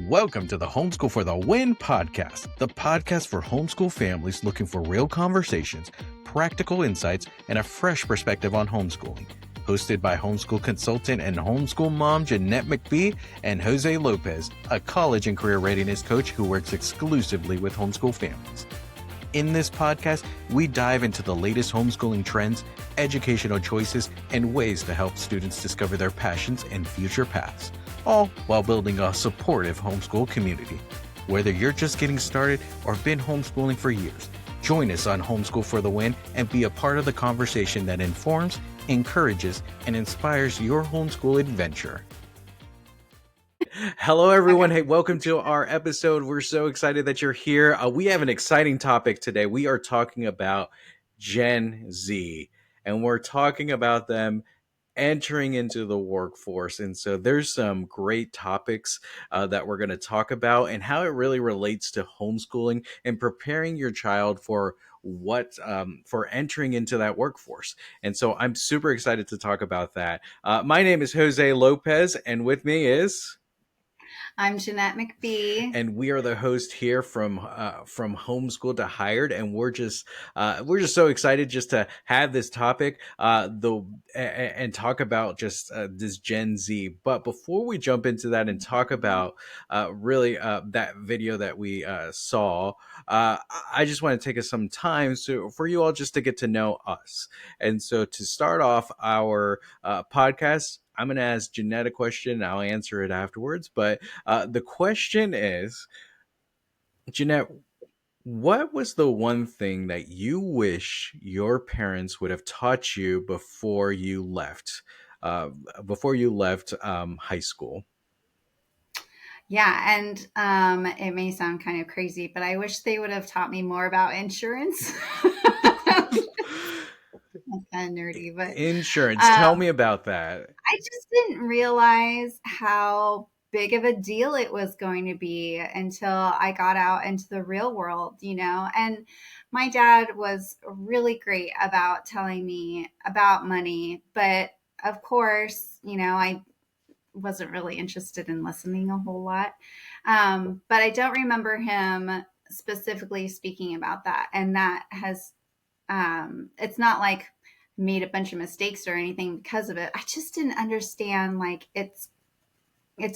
Welcome to the Homeschool for the Win podcast, the podcast for homeschool families looking for real conversations, practical insights, and a fresh perspective on homeschooling. Hosted by homeschool consultant and homeschool mom Jeanette McBee and Jose Lopez, a college and career readiness coach who works exclusively with homeschool families. In this podcast, we dive into the latest homeschooling trends, educational choices, and ways to help students discover their passions and future paths, all while building a supportive homeschool community. Whether you're just getting started or been homeschooling for years, join us on Homeschool for the Win and be a part of the conversation that informs, encourages, and inspires your homeschool adventure. Hello, everyone. Hey, welcome to our episode. We're so excited that you're here. We have an exciting topic today. We are talking about Gen Z, and we're talking about them entering into the workforce. And so there's some great topics that we're going to talk about and how it really relates to homeschooling and preparing your child for for entering into that workforce. And so I'm super excited to talk about that. My name is Jose Lopez, and with me is... I'm Jeanette McBee, and we are the host here from Homeschool to Hired, and we're just so excited just to have this topic and talk about just this Gen Z. But before we jump into that and talk about that video that we saw, I just want to take us some time for you all just to get to know us. And so to start off our podcast, I'm going to ask Jeanette a question and I'll answer it afterwards. But the question is, Jeanette, what was the one thing that you wish your parents would have taught you before you left high school? Yeah, and it may sound kind of crazy, but I wish they would have taught me more about insurance. That's kind of nerdy, but insurance. Tell me about that. I just didn't realize how big of a deal it was going to be until I got out into the real world, and my dad was really great about telling me about money, but of course, I wasn't really interested in listening a whole lot. But I don't remember him specifically speaking about that. And that has, it's not like made a bunch of mistakes or anything because of it. I just didn't understand, like, it's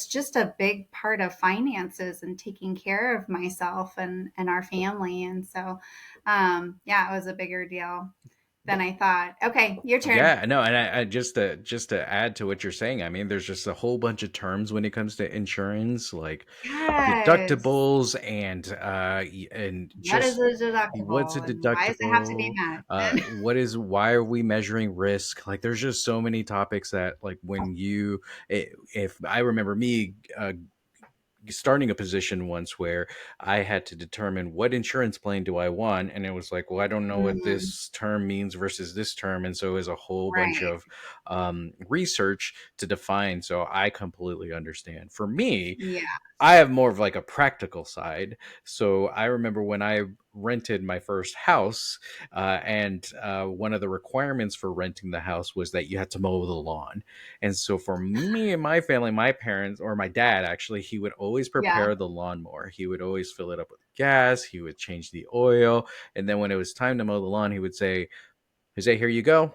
just a big part of finances and taking care of myself and our family. And so, it was a bigger deal than I thought. Okay, your turn. Yeah, no, and I just to add to what you're saying, I mean, there's just a whole bunch of terms when it comes to insurance, like deductibles and what is a deductible? What's a deductible? Why does it have to be met? Why are we measuring risk? Like, there's just so many topics that, like, if I remember me starting a position once where I had to determine what insurance plan do I want, and it was like, well, I don't know what this term means versus this term, and so it was a whole bunch of research to define. So I completely understand. For me, I have more of like a practical side. So I remember when I rented my first house, and one of the requirements for renting the house was that you had to mow the lawn. And so for me and my family, my parents, or my dad, actually, he would always prepare the lawnmower. He would always fill it up with gas. He would change the oil. And then when it was time to mow the lawn, he would say, Jose, here you go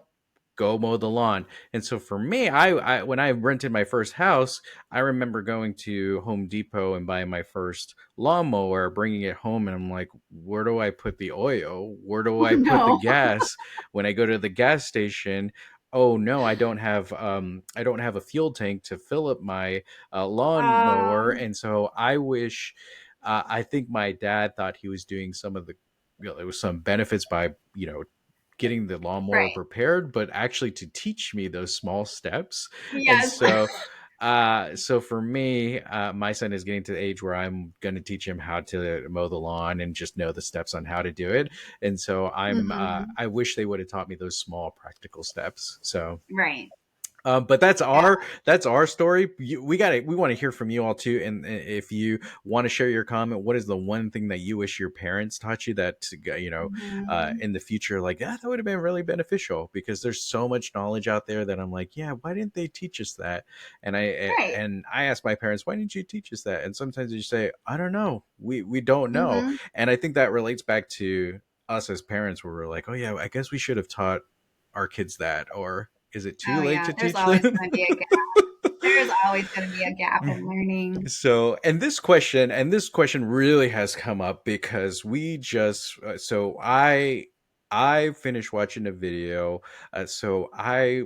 mow the lawn. And so for me, I when I rented my first house, I remember going to Home Depot and buying my first lawnmower, bringing it home, and I'm like, where do I put the oil? Where do I put the gas? When I go to the gas station, oh no, I don't have a fuel tank to fill up my lawnmower. And so I wish, I think my dad thought he was doing some of the, there was some benefits by, getting the lawnmower prepared, but actually to teach me those small steps. Yes. And so for me, my son is getting to the age where I'm going to teach him how to mow the lawn and just know the steps on how to do it. And so I wish they would have taught me those small practical steps. So, right. But Yeah. that's our story. We want to hear from you all too. And if you want to share your comment, what is the one thing that you wish your parents taught you that Mhm. in the future, like, yeah, that would have been really beneficial, because there's so much knowledge out there that I'm like, yeah, why didn't they teach us that? Right. And I ask my parents, why didn't you teach us that? And sometimes they say, I don't know, we don't know. Mhm. And I think that relates back to us as parents, where we're like, oh yeah, I guess we should have taught our kids that, or is it too Oh, late yeah. to There's teach always them? gonna be a gap. There's always gonna be a gap in learning. So, and this question really has come up because we just I finished watching a video. So I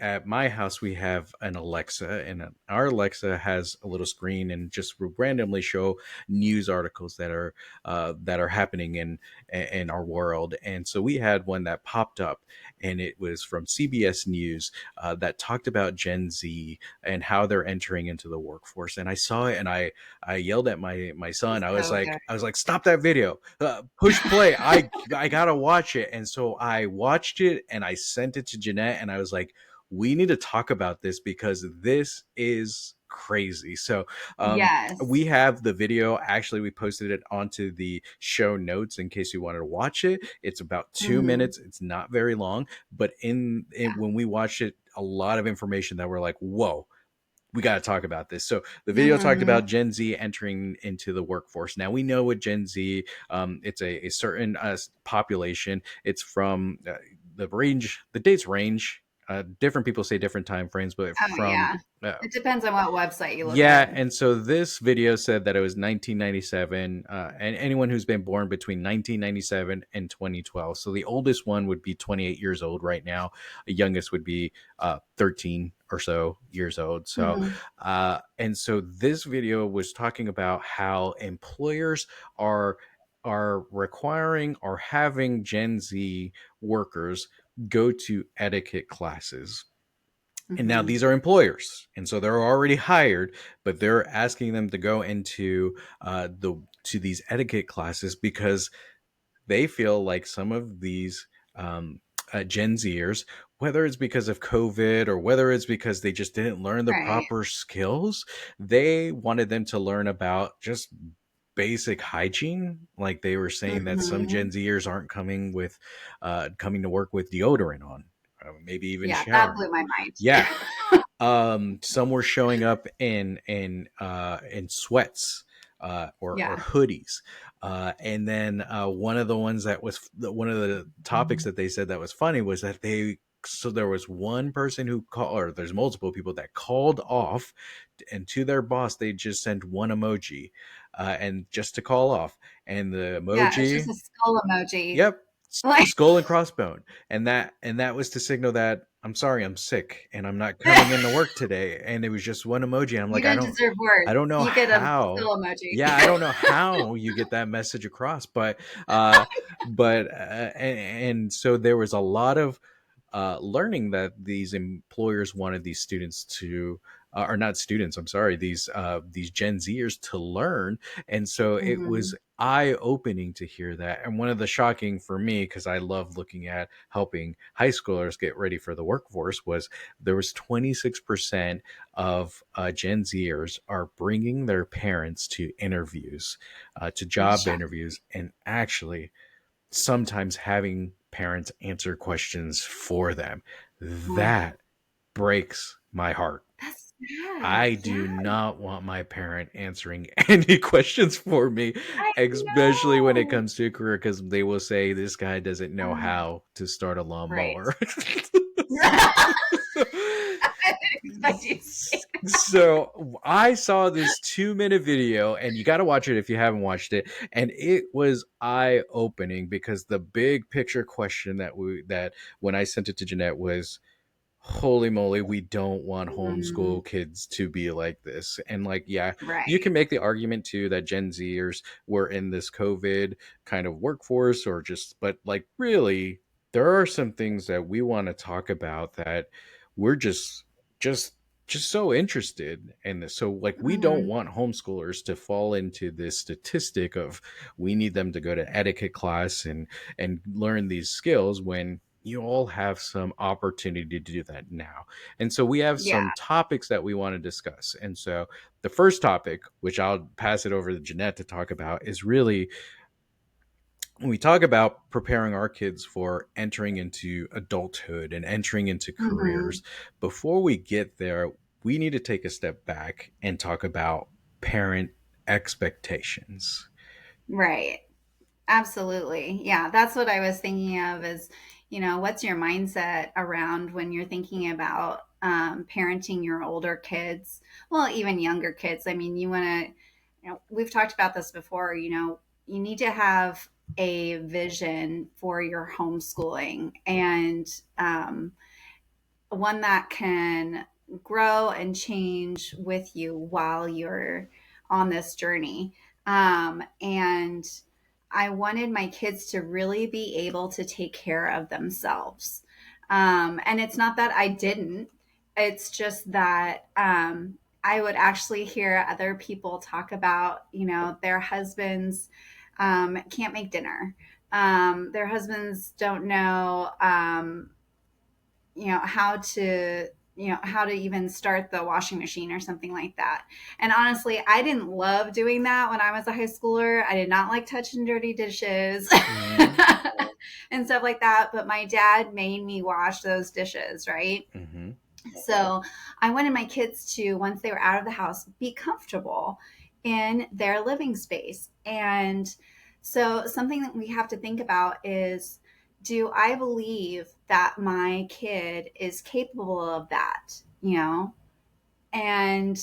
At my house we have an Alexa, and our Alexa has a little screen and just randomly show news articles that are happening in our world. And so we had one that popped up, and it was from CBS News, that talked about Gen Z and how they're entering into the workforce. And I saw it, and I yelled at my son. It's so good. I was like, stop that video, push play. I gotta watch it. And so I watched it, and I sent it to Jeanette, and I was like, we need to talk about this because this is crazy. So we Yes. have the video. Actually, we posted it onto the show notes in case you wanted to watch it. It's about two Mhm. minutes. It's not very long, but when we watched it, a lot of information that we're like, whoa, we got to talk about this. So the video talked about Mhm. Gen Z entering into the workforce. Now we know with Gen Z, it's a certain population. It's from the range. The dates range. Different people say different time frames, but Oh, from yeah. uh, It depends on what website you look yeah, at. and so this video said that it was 1997, and anyone who's been born between 1997 and 2012. So the oldest one would be 28 years old right now. The youngest would be 13 or so years old. So, Mhm. and so this video was talking about how employers are requiring or having Gen Z workers go to etiquette classes. And now Mhm. these are employers, and so they're already hired, but they're asking them to go into these etiquette classes because they feel like some of these Gen Zers, whether it's because of COVID or whether it's because they just didn't learn the Right. proper skills, they wanted them to learn about just basic hygiene. Like they were saying that some Gen Mhm. Zers aren't coming to work with deodorant on, maybe even Yeah, that showering. blew my mind. Yeah, some were showing up in sweats, or Yeah. hoodies. And then one of the ones that was one of the topics that they said that was funny was that there was one person who called, or there's multiple people that called off, and to their boss they just sent one emoji, and just to call off, and the Yeah, it's just emoji. a skull emoji. Yep. Like, Skull and crossbone. And that was to signal that I'm sorry, I'm sick and I'm not coming into work today. And it was just one emoji. And I'm you like, don't deserve I words. don't know You get a how. skull emoji. Yeah, I don't know how you get that message across, and so there was a lot of learning that these employers wanted these students to, or not students, I'm sorry, these Gen Zers to learn. And so it was Mhm. eye opening to hear that. And one of the shocking for me, because I love looking at helping high schoolers get ready for the workforce, was there was 26% of Gen Zers are bringing their parents to interviews, to That's job shocking. interviews, and actually sometimes having parents answer questions for them. Oh, That breaks my heart. that's sad. I Yeah, do not want my parent answering any questions for me, I especially when it know. comes to a career, because they will say this guy doesn't know Oh, how to start a right. lawnmower. I So, didn't expect you to say so I saw this 2 minute video, and you got to watch it if you haven't watched it. And it was eye opening because the big picture question that when I sent it to Jeanette was, holy moly, we don't want Mm, homeschool kids to be like this. And like, yeah, you right. can make the argument too that Gen Zers were in this COVID kind of workforce, or just, but like, really, there are some things that we want to talk about that we're just just so interested in this. So like, we don't Mhm. want homeschoolers to fall into this statistic of we need them to go to etiquette class and learn these skills when, you all have some opportunity to do that now. And so we have Yeah. some topics that we want to discuss. And so the first topic, which I'll pass it over to Jeanette to talk about, is really when we talk about preparing our kids for entering into adulthood and entering into Hmm. careers. Before we get there, we need to take a step back and talk about parent expectations. Right. Absolutely. Yeah, that's what I was thinking of is, what's your mindset around when you're thinking about parenting your older kids? Well, even younger kids. I mean, you want to, we've talked about this before, you need to have a vision for your homeschooling and one that can grow and change with you while you're on this journey. And I wanted my kids to really be able to take care of themselves. And it's not that I didn't, it's just that I would actually hear other people talk about, their husbands can't make dinner. Their husbands don't know how to how to even start the washing machine or something like that. And honestly, I didn't love doing that when I was a high schooler. I did not like touching dirty dishes Mm-hmm. and stuff like that, but my dad made me wash those dishes, right? Mm-hmm. So I wanted my kids to, once they were out of the house, be comfortable in their living space. And so something that we have to think about is, do I believe that my kid is capable of that? And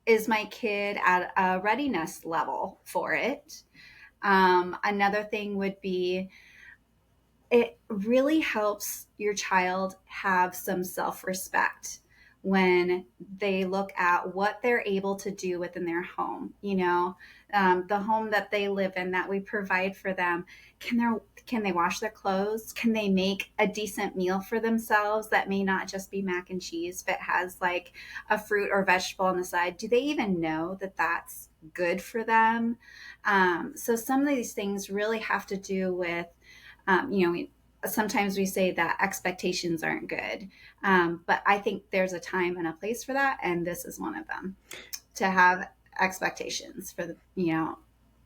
is my kid at a readiness level for it? Another thing would be, it really helps your child have some self respect when they look at what they're able to do within their home. The home that they live in, that we provide for them. Can they wash their clothes? Can they make a decent meal for themselves that may not just be mac and cheese, but has like a fruit or vegetable on the side? Do they even know that that's good for them? So some of these things really have to do with sometimes we say that expectations aren't good, but I think there's a time and a place for that, and this is one of them. To have expectations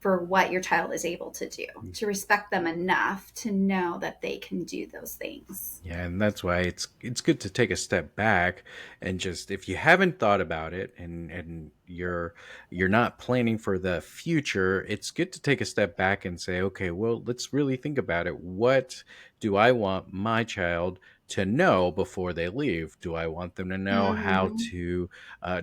for what your child is able to do, to respect them enough to know that they can do those things. Yeah, and that's why it's good to take a step back and just, if you haven't thought about it and you're not planning for the future, it's good to take a step back and say, okay, well, let's really think about it. What do I want my child to know before they leave? Do I want them to know how Mm-hmm. to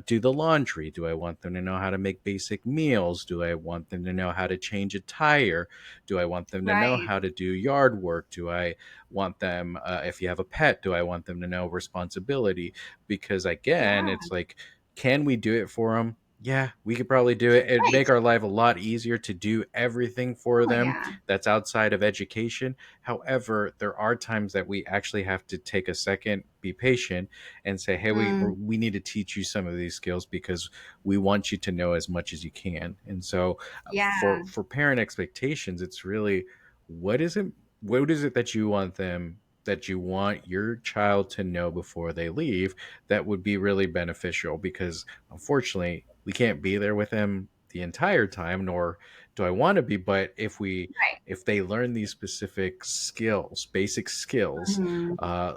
do the laundry? Do I want them to know how to make basic meals? Do I want them to know how to change a tire? Do I want them to know Right. how to do yard work? Do I want them, if you have a pet, do I want them to know responsibility? Because again, Yeah. it's like, can we do it for them? Yeah, we could probably do it. It'd Right. make our life a lot easier to do everything for Oh them yeah. that's outside of education. However, there are times that we actually have to take a second, be patient, and say, hey, Mm, we need to teach you some of these skills because we want you to know as much as you can. And so yeah. for parent expectations, it's really, what is it what is it that you want them, that you want your child to know before they leave, that would be really beneficial? Because unfortunately we can't be there with them the entire time, nor do I want to be. But Right. if they learn these specific skills, basic skills, Mhm. uh,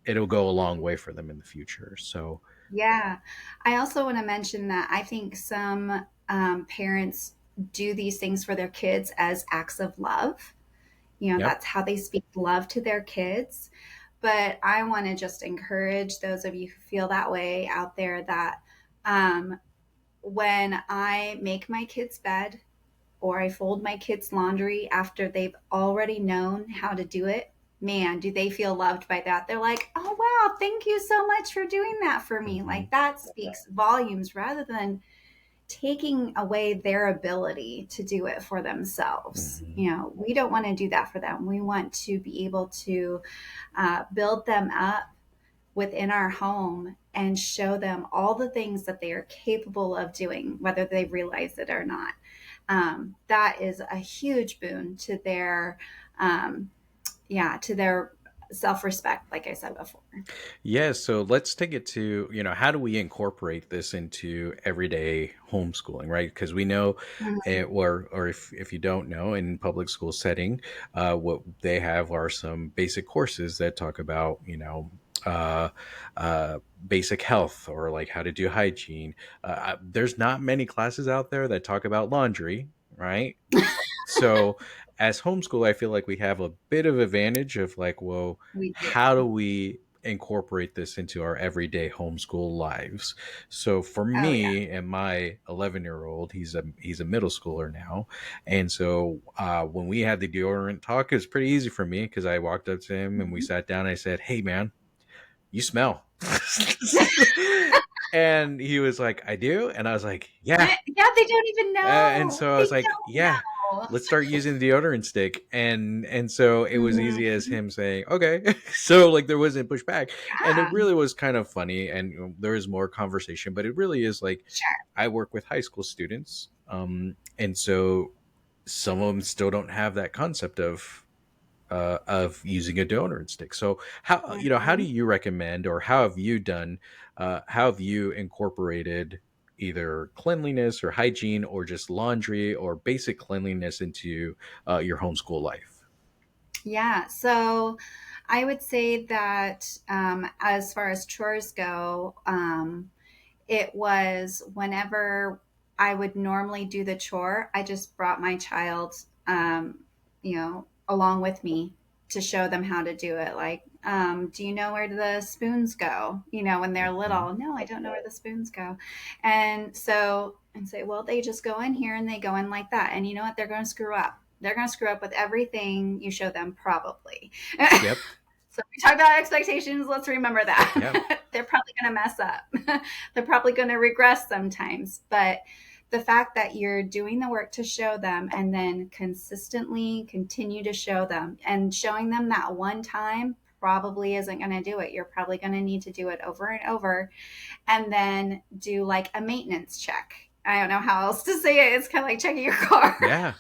it'll go a long way for them in the future. So Yeah. I also want to mention that I think some parents do these things for their kids as acts of love. yep. That's how they speak love to their kids. But I want to just encourage those of you who feel that way out there that um, when I make my kids' bed or I fold my kids' laundry after they've already known how to do it, man, do they feel loved by that? They're like, oh, wow, thank you so much for doing that for me. Hmm. Like that speaks volumes rather than taking away their ability to do it for themselves. Hmm. We don't want to do that for them. We want to be able to build them up within our home and show them all the things that they are capable of doing, whether they realize it or not. That is a huge boon to their um, yeah, to their self-respect, like I said before. Yeah, so let's take it to, how do we incorporate this into everyday homeschooling, right? Because we know, Mhm. or if you don't know, in public school setting, what they have are some basic courses that talk about, uh, basic health or like how to do hygiene. There's not many classes out there that talk about laundry, right? So as homeschool, I feel like we have a bit of advantage of like, well, We how do do. we incorporate this into our everyday homeschool lives? So for Oh yeah. me and my 11-year-old, he's a middle schooler now, and so when we had the deodorant talk, it was pretty easy for me because I walked up to him and we Mhm. sat down. And I said, "Hey, man, you smell." And he was like, "I do," and I was like, "Yeah." Yeah, they don't even And know. so I They was like, don't "Yeah, know. let's start using the deodorant stick." And so it was Mhm. easy as him saying, "Okay." So like there wasn't pushback, and it Yeah, really was kind of funny, and there is more conversation, but it really is like sure. I work with high school students, and so some of them still don't have that concept of using a deodorant stick. So how do Mhm. you recommend, or how have you done? How have you incorporated either cleanliness or hygiene, or just laundry or basic cleanliness into your homeschool life? Yeah, so I would say that as far as chores go, it was whenever I would normally do the chore, I just brought my child, along with me to show them how to do it. Like, do you know where the spoons go? When they're Hmm. little, no, I don't know where the spoons go. And so, and say, well, they just go in here and they go in like that. And you know what? They're going to screw up. They're going to screw up with everything you show them, probably. Yep. So we talk about expectations. Let's remember Yep. that they're probably going to mess up. They're probably going to regress sometimes. But the fact that you're doing the work to show them and then consistently continue to show them, and showing them that one time probably isn't going to do it. You're probably going to need to do it over and over, and then do like a maintenance check. I don't know how else to say it. It's kind of like checking your car. Yeah.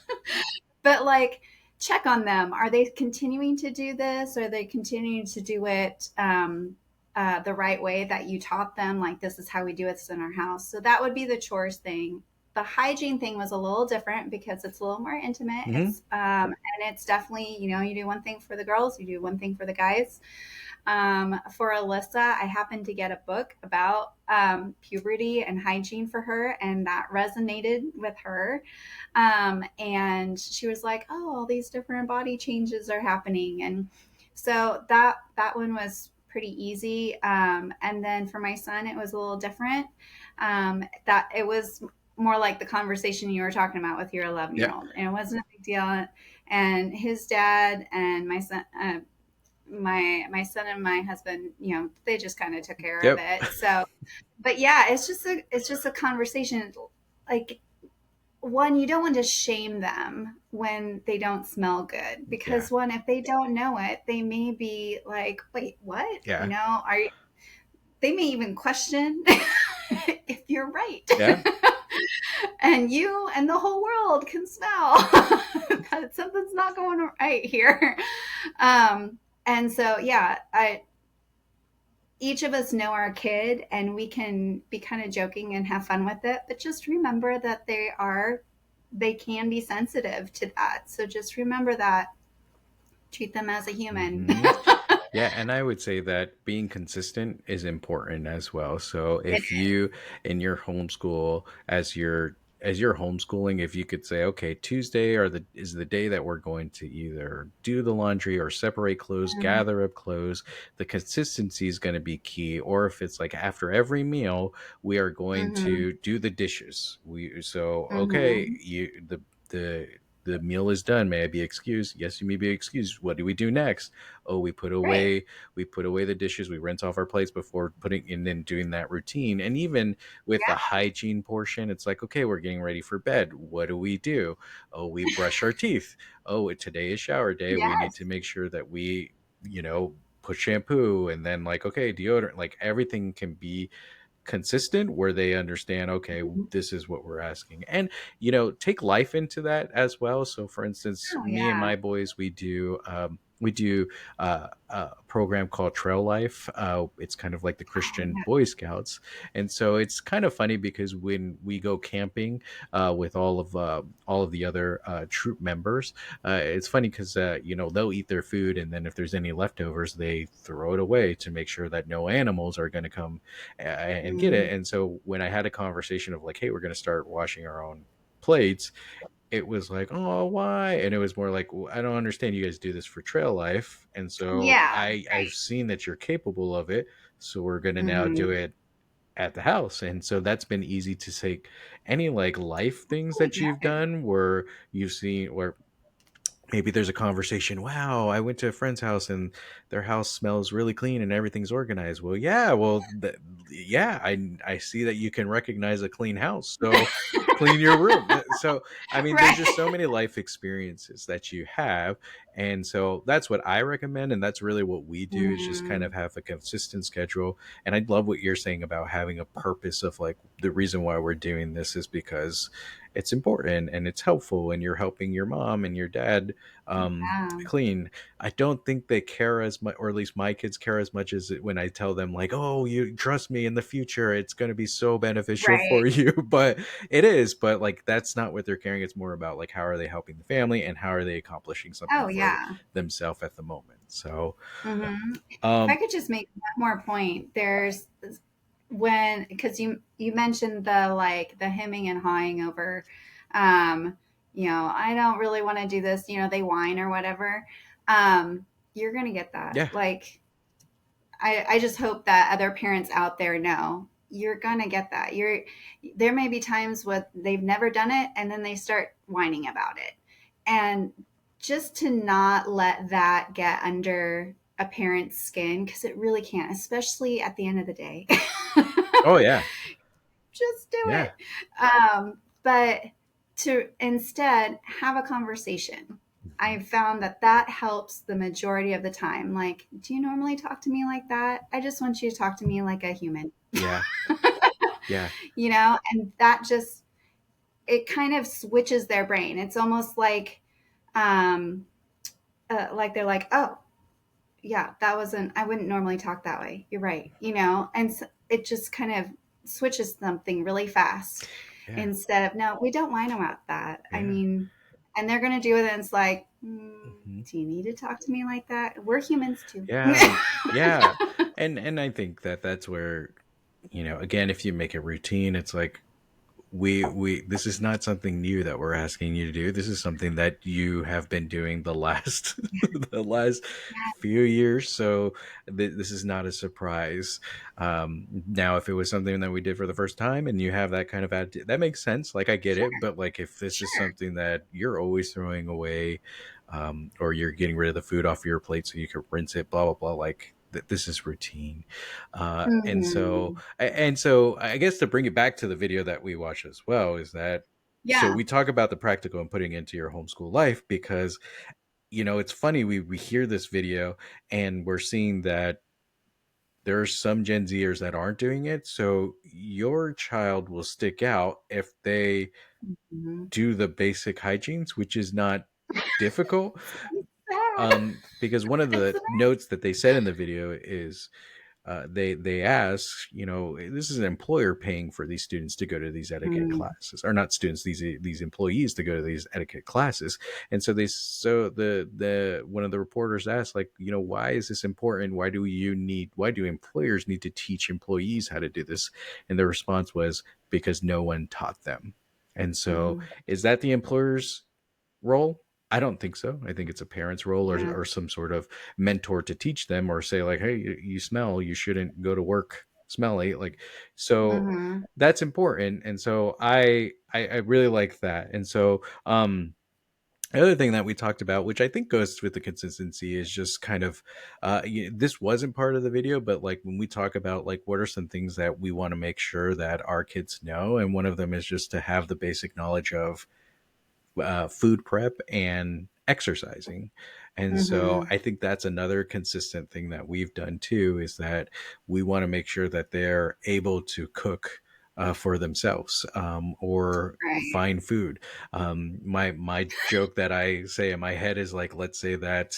But like, check on them. Are they continuing to do this? Are they continuing to do it the right way that you taught them? Like, this is how we do it in our house. So that would be the chores thing. The hygiene thing was a little different because it's a little more intimate. Hmm. And it's definitely, you do one thing for the girls, you do one thing for the guys. For Alyssa, I happened to get a book about puberty and hygiene for her, and that resonated with her. And she was like, "Oh, all these different body changes are happening," and so that one was pretty easy. And then for my son, it was a little different. That it was more like the conversation you were talking about with your 11 year Yeah. old, and it wasn't a big deal. And his dad and my son, my son and my husband, they just kind of took care of Yep. it. So, but yeah, it's just a conversation. Like, one, you don't want to shame them when they don't smell good, Yeah. because one, if they don't know it, they may be like, wait, what? Yeah. Are you, they may even question if you're right. Yeah. And you and the whole world can smell that something's not going right here. And so, yeah, each of us know our kid, and we can be kind of joking and have fun with it, but just remember that they can be sensitive to that. So just remember that. Treat them as a human. Hmm. Yeah, and I would say that being consistent is important as well. So It if you in your homeschool, as you're homeschooling, if you could say, okay, Tuesday is the day that we're going to either do the laundry or separate clothes, is. gather up clothes, the consistency is going to be key. Or if it's like after every meal, we are going Mm-hmm. to do the dishes. Okay, Mm-hmm. the meal is done. May I be excused? Yes, you may be excused. What do we do next? Oh, Right. we put away the dishes, we rinse off our plates before putting and then doing that routine. And even with the Yeah. hygiene portion, it's like, okay, we're getting ready for bed. What do we do? Oh, we brush our teeth. Oh, today is shower day. We need to Yes. make sure that we, put shampoo, and then like, okay, deodorant. Like everything can be consistent where they understand, okay, Mhm. this is what we're asking. And take life into that as well. So for instance, Oh me and yeah. my boys, we do we do a program called Trail Life. It's kind of like the Oh, Christian yeah. Boy Scouts, and so it's kind of funny because when we go camping with all of the other troop members, it's funny because they'll eat their food, and then if there's any leftovers, they throw it away to make sure that no animals are going to come and get Mm, it. And so when I had a conversation of like, hey, we're going to start washing our own plates, it was like, oh, why? And it was more like, well, I don't understand. You guys do this for trail life, and so yeah. I've Right. seen that you're capable of it. So we're gonna now do Hmm. it at the house, and so that's been easy to take. Any like life things that you've Yeah. done where you've seen where maybe there's a conversation, wow, I went to a friend's house and their house smells really clean and everything's organized. Well, yeah, yeah, I see that you can recognize a clean house, so clean your room. So I mean, there's just so Right. many life experiences that you have, and so that's what I recommend, and that's really what we do, is just kind of Hmm. have a consistent schedule. And I love what you're saying about having a purpose of like, the reason why we're doing this is because it's important and it's helpful, and you're helping your mom and your dad Yeah. clean. I don't think they care as much, or at least my kids care as much as when I tell them like, "Oh, you trust me, in the future it's going to be so beneficial Right. for you." But it is, but like that's not what they're caring. It's more about like, how are they helping the family and how are they accomplishing something Oh, for yeah. themselves at the moment. So, Hmm. If I um could just make one more point, there's when because you mentioned the like the hemming and hawing over, um, I don't really want to do this. They whine or whatever. You're gonna get that. yeah. Like I just hope that other parents out there know you're gonna get that. There may be times when they've never done it and then they start whining about it. And just to not let that get under a parent's skin, because it really can't, especially at the end of the day. Oh yeah. Just do Yeah. it. But to instead have a conversation. Mhm. I've found that that helps the majority of the time. Like, do you normally talk to me like that? I just want you to talk to me like a human, Yeah. Yeah. and that just, it kind of switches their brain. It's almost um, like they're like, oh, yeah, that wasn't, I wouldn't normally talk that way. You're right. And so it just kind of switches something really fast Yeah. instead of, no, we don't whine about that. I Yeah. mean, and they're going to do it. And it's like, Mhm. do you need to talk to me like that? We're humans too. Yeah. Yeah. And I think that that's where, again, if you make it routine, it's like, we this is not something new that we're asking you to do. This is something that you have been doing the last the last few years, so this is not a surprise. Now if it was something that we did for the first time and you have that kind of attitude, that makes sense, like I get Sure. it. But like, if this is Sure. something that you're always throwing away, or you're getting rid of the food off your plate so you can rinse it, blah blah blah, like this is routine. Hmm. And so I guess to bring it back to the video that we watched as well, is that, so Yeah. we talk about the practical and putting into your homeschool life, because it's funny, we hear this video and we're seeing that there's some Gen Zers that aren't doing it. So your child will stick out if they Hmm. do the basic hygienes, which is not difficult. So sad. Because one of Isn't the it? notes that they said in the video is, they ask, this is an employer paying for these students to go to these etiquette Hmm. classes, or not students, these employees to go to these etiquette classes. And so the one of the reporters asked, like, why is this important? Why do employers need to teach employees how to do this? And the response was, because no one taught them. And so, Hmm. is that the employer's role? I don't think so. I think it's a parent's role, Yeah. or some sort of mentor to teach them, or say like, hey, you smell, you shouldn't go to work smelly. Like, so Hmm. that's important. And so I really like that. And so, the other thing that we talked about, which I think goes with the consistency, is just kind of, this wasn't part of the video, but like when we talk about like what are some things that we want to make sure that our kids know, and one of them is just to have the basic knowledge of food prep and exercising. And so Hmm. I think that's another consistent thing that we've done too, is that we want to make sure that they're able to cook for themselves, or Right. find food. My joke that I say in my head is like, let's say that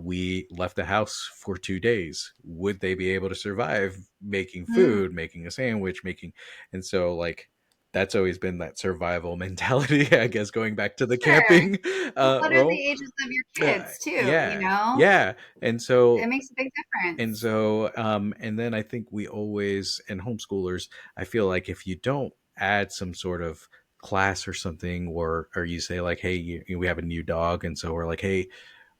we left the house for 2 days. Would they be able to survive making Mm, food, making a sandwich, making, and so like that's always been that survival mentality, I guess, going back to the sure. camping Well, what are role. the ages of your kids too, you Yeah, know? yeah, and It so makes a big difference. and then I think we always, and homeschoolers, I feel like if you don't add some sort of class or something, or you say like, hey, we have a new dog, and so we're like, hey,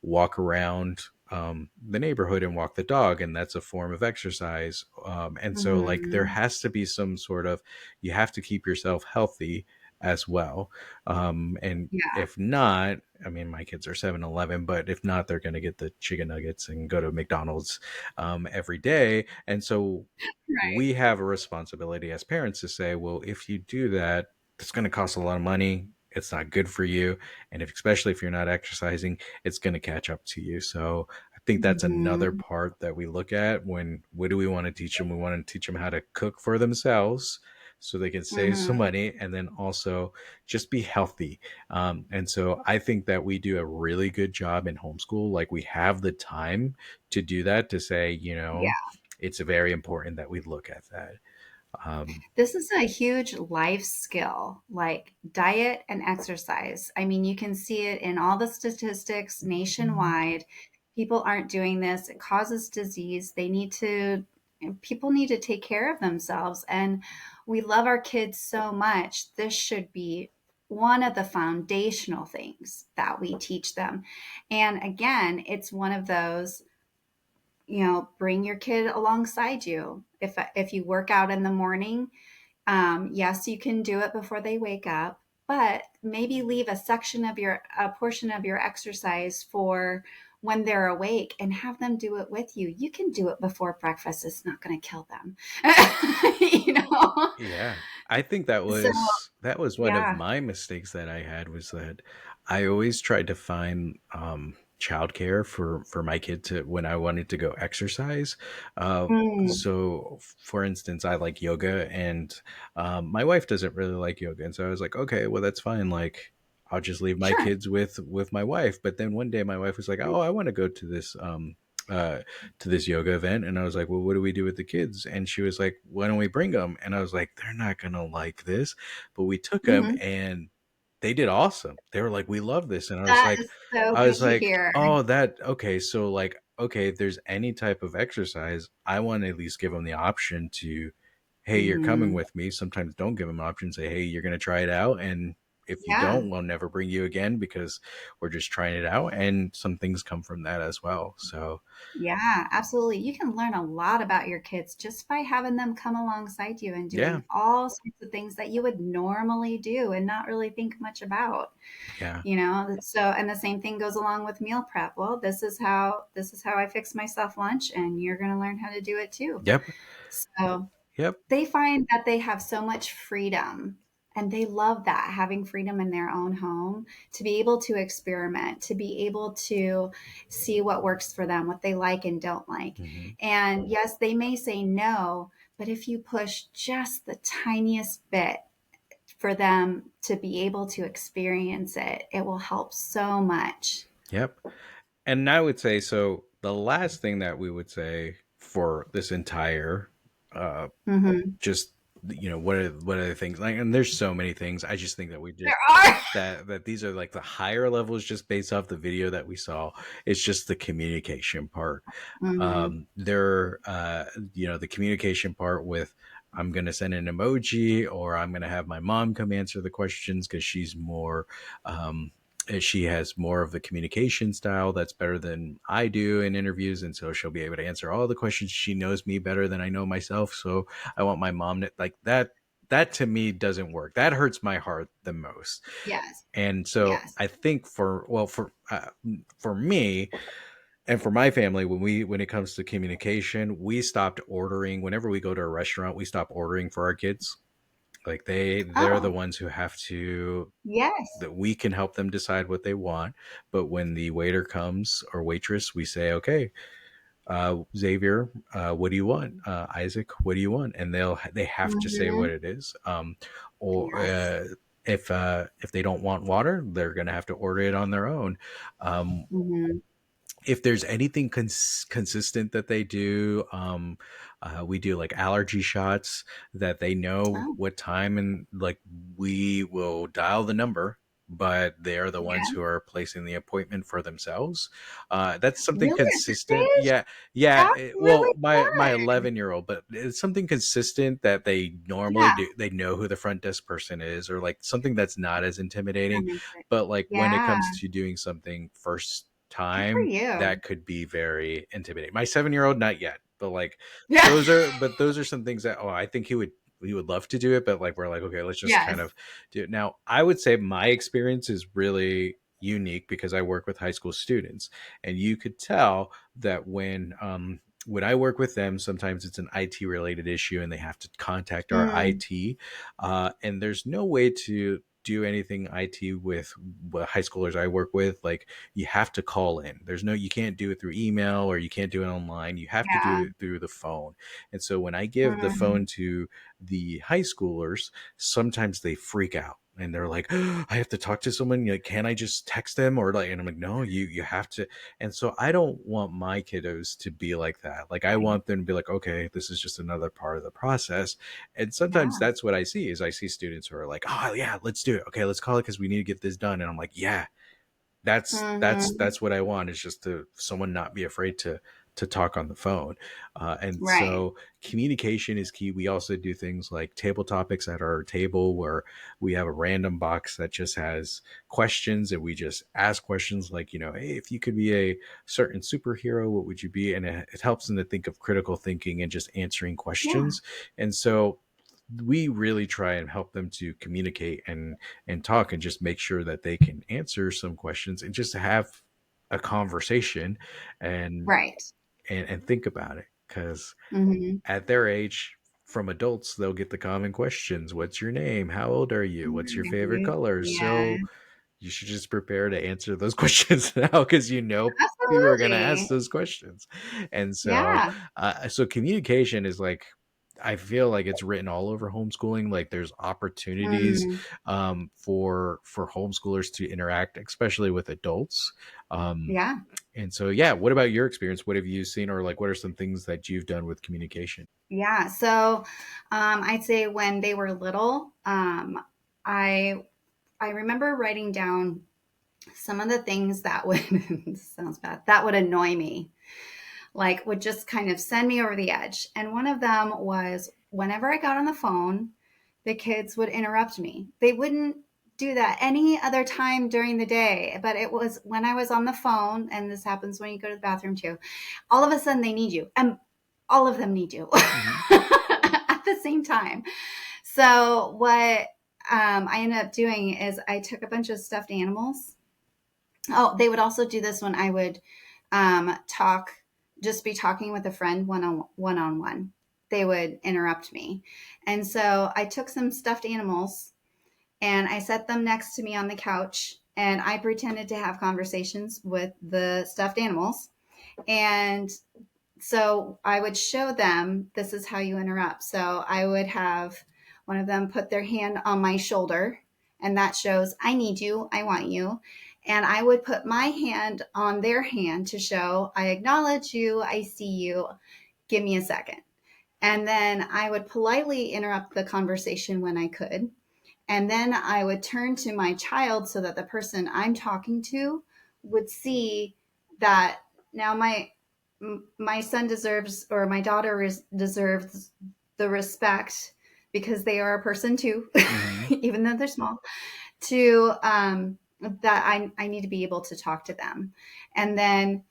walk around the neighborhood and walk the dog, and that's a form of exercise. And so like there Mhm. has to be some sort of, you have to keep yourself healthy as well. And Yeah, if not, I mean, my kids are 7-11, but if not, they're going to get the chicken nuggets and go to McDonald's every day. And so right. we have a responsibility as parents to say, well, if you do that, it's going to cost a lot of money. It's not good for you. And if, especially if you're not exercising, it's going to catch up to you. So I think that's another Mhm. part that we look at when, what do we want to teach them? We want to teach them how to cook for themselves so they can save some Mhm. money, and then also just be healthy. And so I think that we do a really good job in homeschool. Like we have the time to do that, to say, Yeah. it's very important that we look at that. Um, This is a huge life skill, like diet and exercise. I mean, you can see it in all the statistics nationwide. People aren't doing this. It causes disease. People need to take care of themselves. And we love our kids so much. This should be one of the foundational things that we teach them. And again, it's one of those, bring your kid alongside you. If you work out in the morning, yes, you can do it before they wake up, but maybe leave a portion of your exercise for when they're awake and have them do it with you. You can do it before breakfast. It's not going to kill them. you know? Yeah. I think So, that was one of yeah. my mistakes that I had, was that I always tried to find childcare for my kid to, when I wanted to go exercise. Uh Mm, so for instance, I like yoga, and my wife doesn't really like yoga, and so I was like, okay, well that's fine, like I'll just leave my sure. kids with my wife. But then one day my wife was like, "Oh, I want to go uh to this yoga event," and I was like, well, what do we do with the kids? And she was like, why don't we bring them? And I was like, they're not gonna like this. But we took them, Hmm. and they did awesome. They were like, we love this. And That is so I good was to like, hear. oh, that okay. So like, okay, if there's any type of exercise, I want to at least give them the option to, hey, you're coming Hmm. with me. Sometimes don't give them an option, say, hey, you're gonna try it out, and if you Yeah. don't, we'll never bring you again, because we're just trying it out. And some things come from that as well. So Yeah, absolutely. You can learn a lot about your kids just by having them come alongside you and yeah, doing all sorts of things that you would normally do and not really think much about, yeah. So, and the same thing goes along with meal prep. Well, this is how I fix myself lunch, and you're going to learn how to do it too. Yep. So, Yep. they find that they have so much freedom, and they love that, having freedom in their own home to be able to experiment, to be able to see what works for them, what they like and don't like. Hmm. And yes, they may say no, but if you push just the tiniest bit for them to be able to experience it, it will help so much. Yep. And I would say, so the last thing that we would say for this entire uh Hmm. just, what are the things like, and there's so many things. I just think that we There just, are. that these are like the higher levels, just based off the video that we saw. It's just the communication part. Hmm. There The communication part with, I'm going to send an emoji, or I'm going to have my mom come answer the questions, because she's more um she has more of the communication style that's better than I do in interviews, and so she'll be able to answer all the questions. She knows me better than I know myself, so I want my mom to, like that. That to me doesn't work. That hurts my heart the most. Yes. And so Yes. I think for me, and for my family, when it comes to communication, we stopped ordering. Whenever we go to a restaurant, we stop ordering for our kids. Like they're the Oh, ones who have to, yes. that we can help them decide what they want. But when the waiter comes, or waitress, we say, okay, Xavier, what do you want? Isaac, what do you want? And they have to say what Mhm. it is. Or Yes. if they don't want water, they're gonna have to order it on their own. Um, Mhm. if there's anything consistent that they do, we do like allergy shots that they know Oh, what time, and like we will dial the number, but they're the ones yeah. who are placing the appointment for themselves. That's something Really at this consistent. age? Yeah, yeah. That's Well, really my good. 11-year old, but it's something consistent that they normally Yeah, do. They know who the front desk person is, or like something that's not as that intimidating. makes it. But like when it Yeah, comes to doing something first good for time, you. that could be very intimidating. My 7-year old, not yet, but like Yeah. those are some things that, oh, I think he would love to do it, but like we're like, okay, let's just kind Yes. of do it. Now, I would say my experience is really unique because I work with high school students, and you could tell that when I work with them, sometimes it's an IT related issue and they have to contact our Mm, IT. And there's no way to do anything IT with high schoolers I work with. Like, you have to call in. You can't do it through email, or you can't do it online. You have to do yeah. it through the phone. And so when I give the Mm, phone to the high schoolers, sometimes they freak out. And they're like, oh, I have to talk to someone. Like, can I just text them? Or like, and I'm like, no, you have to. And so I don't want my kiddos to be like that. Like, I right. want them to be like, okay, this is just another part of the process. And sometimes Yeah. that's what I see, is I see students who are like, oh yeah, let's do it. Okay, let's call it because we need to get this done. And I'm like, yeah, that's that's Mhm. that's what I want, is just to someone not be afraid to talk on the phone. And Right. so communication is key. We also do things like table topics at our table, where we have a random box that just has questions, and we just ask questions like, hey, if you could be a certain superhero, what would you be? And it helps them to think of critical thinking and just answering Yeah. questions. And so we really try and help them to communicate and talk, and just make sure that they can answer some questions and just have a conversation, and Right. and think about it, because Mhm. at their age, from adults, they'll get the common questions: what's your name, how old are you, what's your favorite Mhm. color? Yeah. So you should just prepare to answer those questions now, because people are going to ask Absolutely. those questions. And so Yeah. so communication is like, I feel like it's written all over homeschooling. Like, there's opportunities Mm, for homeschoolers to interact, especially with adults. um, yeah. and so, yeah, what about your experience? What have you seen, or like what are some things that you've done with communication? Yeah. So, I'd say when they were little, I I remember writing down some of the things that would this sounds bad, that would annoy me, like would just kind of send me over the edge. And one of them was whenever I got on the phone, the kids would interrupt me. They wouldn't do that any other time during the day, but it was when I was on the phone, and this happens when you go to the bathroom too. All of a sudden they need you, and all of them need you Hmm. at the same time. So what I ended up doing is I took a bunch of stuffed animals. Oh, they would also do this when I would talk, just be talking with a friend one on one. They would interrupt me. And so I took some stuffed animals and I set them next to me on the couch, and I pretended to have conversations with the stuffed animals. And so I would show them this is how you interrupt. So I would have one of them put their hand on my shoulder, and that shows I need you, I want you. And I would put my hand on their hand to show I acknowledge you, I see you, give me a second. And then I would politely interrupt the conversation when I could. And then I would turn to my child so that the person I'm talking to would see that now my son deserves, or my daughter deserves the respect, because they are a person too, Hmm. even though they're small, to that I need to be able to talk to them. And then,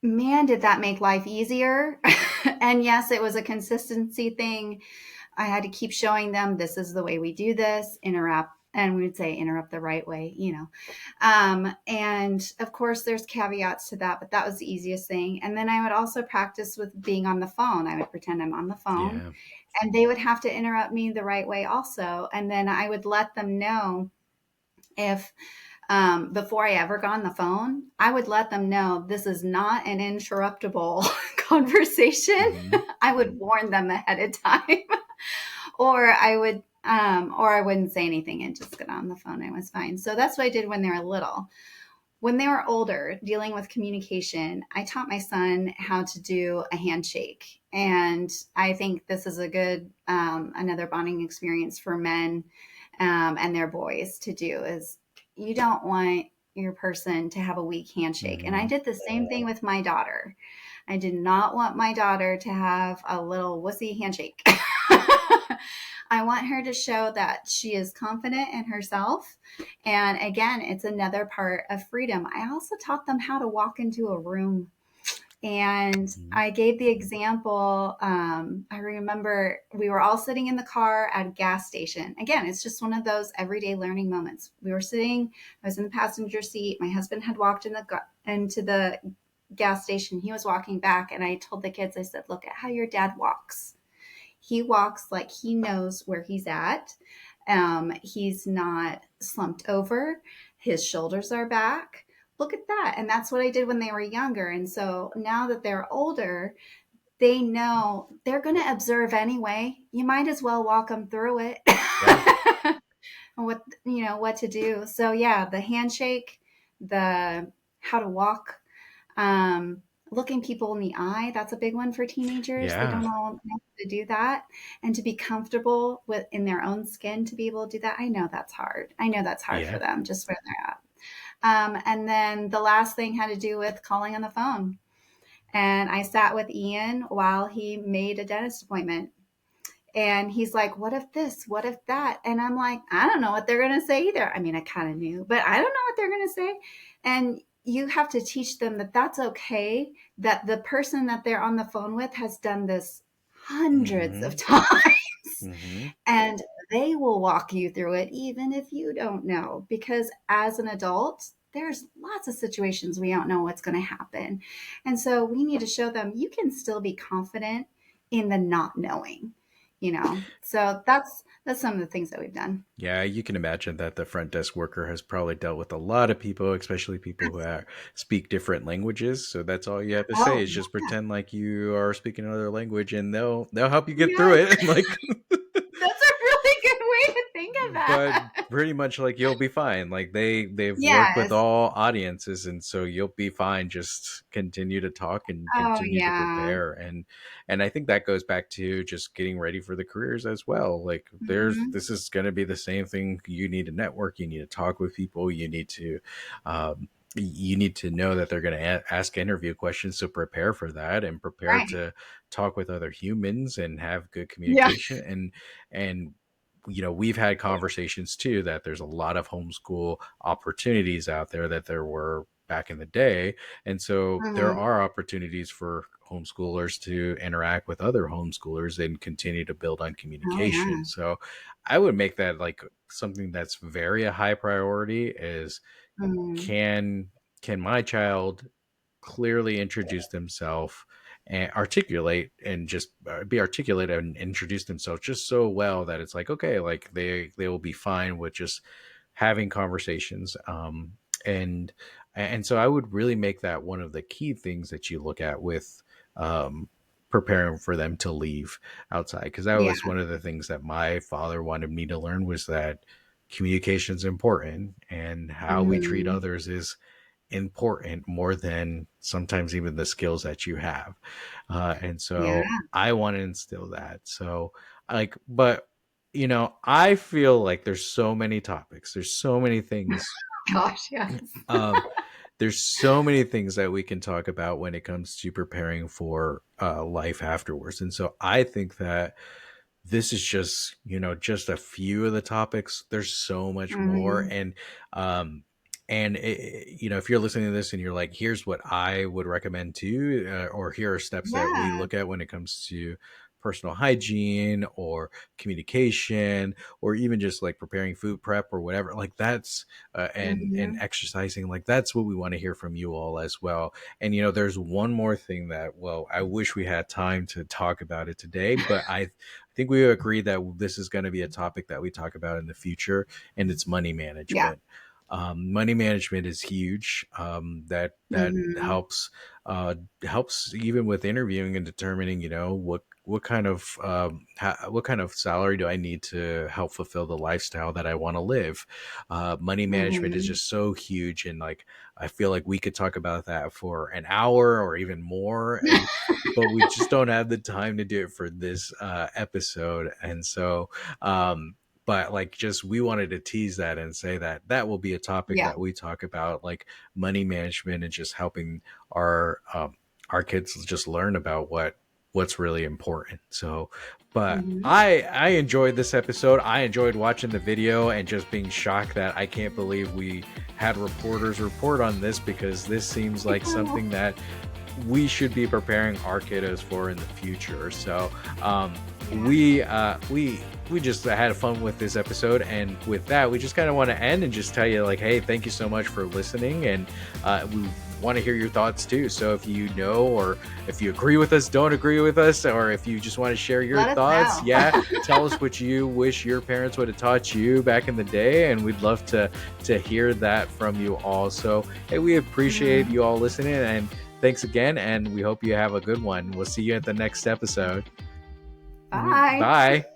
man, did that make life easier. And yes, it was a consistency thing. I had to keep showing them this is the way we do this, interrupt, and we would say interrupt the right way. And of course, there's caveats to that, but that was the easiest thing. And then I would also practice with being on the phone. I would pretend I'm on the phone, Yeah. and they would have to interrupt me the right way also. And then I would let them know if before I ever got on the phone, I would let them know this is not an interruptible conversation. Hmm. I would warn them ahead of time, or I wouldn't say anything and just get on the phone. I was fine. So that's what I did when they were little. When they were older, dealing with communication, I taught my son how to do a handshake. And I think this is a good, another bonding experience for men and their boys to do is you don't want your person to have a weak handshake. And I Hmm. did the same thing with my daughter. I did not want my daughter to have a little wussy handshake. I want her to show that she is confident in herself. And again, it's another part of freedom. I also taught them how to walk into a room. And Hmm. I gave the example. I remember we were all sitting in the car at a gas station. Again, it's just one of those everyday learning moments. We were sitting, I was in the passenger seat. My husband had walked into the gas station. He was walking back. And I told the kids, I said, look at how your dad walks. He walks like he knows where he's at. He's not slumped over. His shoulders are back. Look at that. And that's what I did when they were younger. And so now that they're older, they know they're going to observe anyway. You might as well walk them through it. Yeah. What to do. So yeah, the handshake, the how to walk, um, looking people in the eye, that's a big one for teenagers. They Yeah. don't all know how to do that. And to be comfortable with in their own skin to be able to do that. I know that's hard. I know that's hard for Yeah. them just where they're at. And then the last thing had to do with calling on the phone. And I sat with Ian while he made a dentist appointment. And he's like, what if this? What if that? And I'm like, I don't know what they're going to say either. I mean, I kind of knew, but I don't know what they're going to say. And you have to teach them that that's okay, that the person that they're on the phone with has done this hundreds of Hmm. times Hmm. and they will walk you through it, even if you don't know. Because as an adult, there's lots of situations we don't know what's going to happen. And so we need to show them you can still be confident in the not knowing. So that's some of the things that we've done. Yeah, you can imagine that the front desk worker has probably dealt with a lot of people, especially people who speak different languages. So that's all you have to say Oh, is just pretend like you are speaking another language, and they'll help you get through yes. it. Like, That's a really good way to think of but that. pretty much like you'll be fine. Like they've worked with Yes. all audiences, and so you'll be fine. Just continue to talk and Oh, continue to yeah. prepare. And I think that goes back to just getting ready for the careers as well. Like Hmm. this is going to be the same thing. You need to network, you need to talk with people, you need to know that they're going to ask interview questions, so prepare for that and prepare Right. to talk with other humans and have good Yeah. communication. And we've had conversations too that there's a lot of homeschool opportunities out there that there were back in the day. And so there Hmm. are opportunities for homeschoolers to interact with other homeschoolers and continue to build on Oh, yeah. communication. So I would make that like something that's very a high priority is Mhm. can can my child clearly introduce themselves and articulate and just be articulate and introduce themselves just so well that it's like okay, like they will be fine with just having conversations. And and so I would really make that one of the key things that you look at with um preparing for them to leave outside, because that Yeah. was one of the things that my father wanted me to learn, was that communication is important and how we treat Mhm. others is important more than sometimes even the skills that you have. And Yeah. so I want to instill that. So, like, but I feel like there's so many topics, there's so many things, Gosh, yes. um, there's so many things that we can talk about when it comes to preparing for life afterwards. And so I think that this is just just a few of the topics. There's so much more. Mhm. Um if you're listening to this and you're like, here's what I would recommend too, or here are steps that we Yeah. look at when it comes to personal hygiene or communication, or even just like preparing food prep or whatever, like that's and Mhm. exercising, like that's what we want to hear from you all as well. And there's one more thing that, well, I wish we had time to talk about it today, but I think we agree that this is going to be a topic that we talk about in the future, and it's money Yeah. management. Money management is huge. That Hmm. helps even with interviewing and determining, what kind of what kind of salary do I need to help fulfill the lifestyle that I want to live. Money management is Hmm. just so huge, and like I feel like we could talk about that for an hour or even more, and but we just don't have the time to do it for this episode, and so but like just we wanted to tease that and say that that will be a topic Yeah. that we talk about, like money management and just helping our kids just learn about what's really important. So but Hmm. I enjoyed this episode. I enjoyed watching the video and just being shocked that I can't believe we had reporters report on this, because this seems like something that we should be preparing our kiddos for in the future. So um, Yeah. we just had fun with this episode, and with that, we just kind of want to end and just tell you like, hey, thank you so much for listening, and we want to hear your thoughts too. So if you know, or if you agree with us, don't agree with us, or if you just want to share your Let us thoughts, know. yeah, tell us what you wish your parents would have taught you back in the day, and we'd love to hear that from you all. So hey, we appreciate Hmm. you all listening, and thanks again, and we hope you have a good one. We'll see you at the next episode. Bye. Bye.